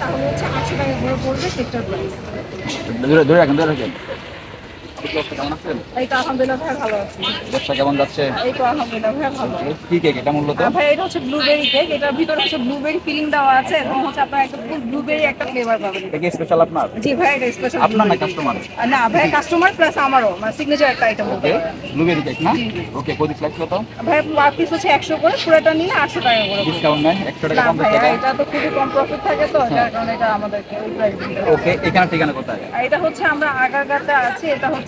তাহলে হচ্ছে 800 টাকা করে পড়বে কেকটার প্রাইস। ধরে রাখেন, ধরে রাখেন। কেমন আছেন? এই তো আলহামদুলিল্লাহ ভাই ভালো আছি। ব্যবসা কেমন যাচ্ছে? এই তো আলহামদুলিল্লাহ ভাই ভালো। কি কেক এটা মূলত? ভাই এটা হচ্ছে ব্লুবেরি কেক, এটার ভিতরে হচ্ছে ব্লুবেরি ফিলিং দেওয়া আছে এবং হচ্ছে আপনার একটা ফুল ব্লুবেরি একটা ফ্লেভার পাবেন। এটা কি স্পেশাল আপনার? জি ভাই এটা স্পেশাল। আপনার না কাস্টমার? না ভাই কাস্টমার প্লাস আমারও, মানে সিগনেচার একটা আইটেম বলতে ওকে, পারেন। ব্লুবেরি কেক না? জি। ওকে, প্রতি ফ্ল্যাক্স কত? ভাই পার পিস হচ্ছে 100 করে, পুরোটা নিলে 800 টাকা করে পড়বে। ডিসকাউন্ট নাই? 100 টাকা, না 50 ভাইয়া টাকা? এটা তো খুবই কম প্রফিট থাকে তো, হ্যাঁ। যার কারণে এটা আমাদেরকে ওই প্রাইস দিতে হবে। ওকে, এখানে ঠিকানা কোথায়? আর এটা হচ্ছে আমরা আগারগাঁওতে আছি, এটা হচ্ছে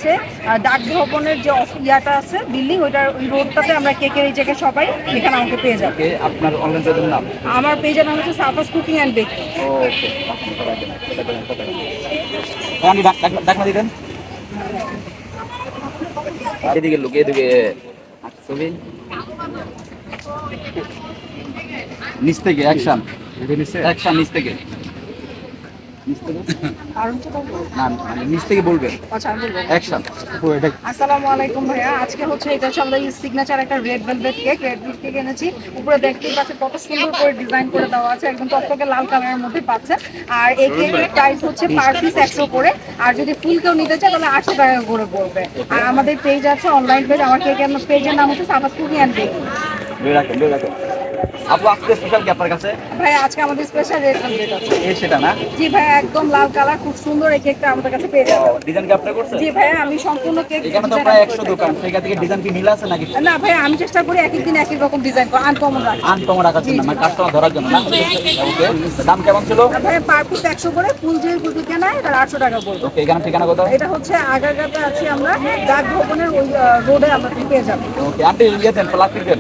ডাক ভবনের যে ইয়াটা আছে বিল্ডিং, ওইটার ওই রোডটাতে আমরা কেকের এই জায়গায় সবাই এখানে আমাকে পেয়ে যাবে। ওকে, আপনার অনলাইন পেজের নাম? আমার পেজের নাম হচ্ছে সাফাস কুকিং অ্যান্ড বেকিং। ওকে, আপনি ডাকনা দিবেন। এদিকে লোক, এদিকে ছবি নিচ থেকে অ্যাকশন, অ্যাকশন নিচ থেকে, নিচ থেকে আর হচ্ছে বলবো? না, মানে নিচ থেকে বলবেন আচ্ছা আমি বলবো। অ্যাকশন। ও এটা আসসালামু আলাইকুম ভাইয়া, আজকে হচ্ছে এটা হচ্ছে আমাদের সিগনেচার একটা red velvet cake. Red velvet cake এনেছি, উপরে দেখতেই পাচ্ছেন কত সুন্দর করে ডিজাইন করে দেওয়া আছে, একদম টকটকে লাল কালারের মধ্যে পাচ্ছে। আর এই কেকের প্রাইস হচ্ছে পার পিস 100 করে, আর যদি ফুল কেউ নিতে চায় তাহলে 800 টাকা করে পড়বে। আর আমাদের পেজ আছে, অনলাইন পেজ, আমার কেকের পেজের নাম হচ্ছে সাফাস কুকিং অ্যান্ড বেকিং। ধরে রাখেন, ধরে রাখেন। আপু আজকে স্পেশাল কি আপনার কাছে? ভাই আজকে আমাদের স্পেশাল রেড ভেলভেট আছে। এই সেটা না? জি ভাই একদম লাল কালার, খুব সুন্দর এই কেকটা আমাদের কাছে পেয়ে যাবেন। ডিজাইন কি আপনি করছেন? জি ভাইয়া আমি সম্পূর্ণ কেক এখানে তো প্রায় 100 দোকান, সেখান থেকে ডিজাইন কি মিল আছে নাকি? না ভাই আমি চেষ্টা করি এক এক দিন এক এক রকম ডিজাইন করা, আনকমন রাখি। আনকমন রাখার জন্য, মানে কাস্টমার ধরার জন্য না? ওকে, দাম কেমন ছিল? ভাই পার পিস 100 করে, ফুল যে ফুলটি কেনায় তার 800 টাকা পড়বে। ওকে, এখানে ঠিকানা কোথায়? এটা হচ্ছে আগারগাঁওতে আছি আমরা, ডাক ভবনের ওই রোডে আমরা পেয়ে যাবো। ওকে, আন্টি ইয়ে দেন, প্লাস্টিক দেন।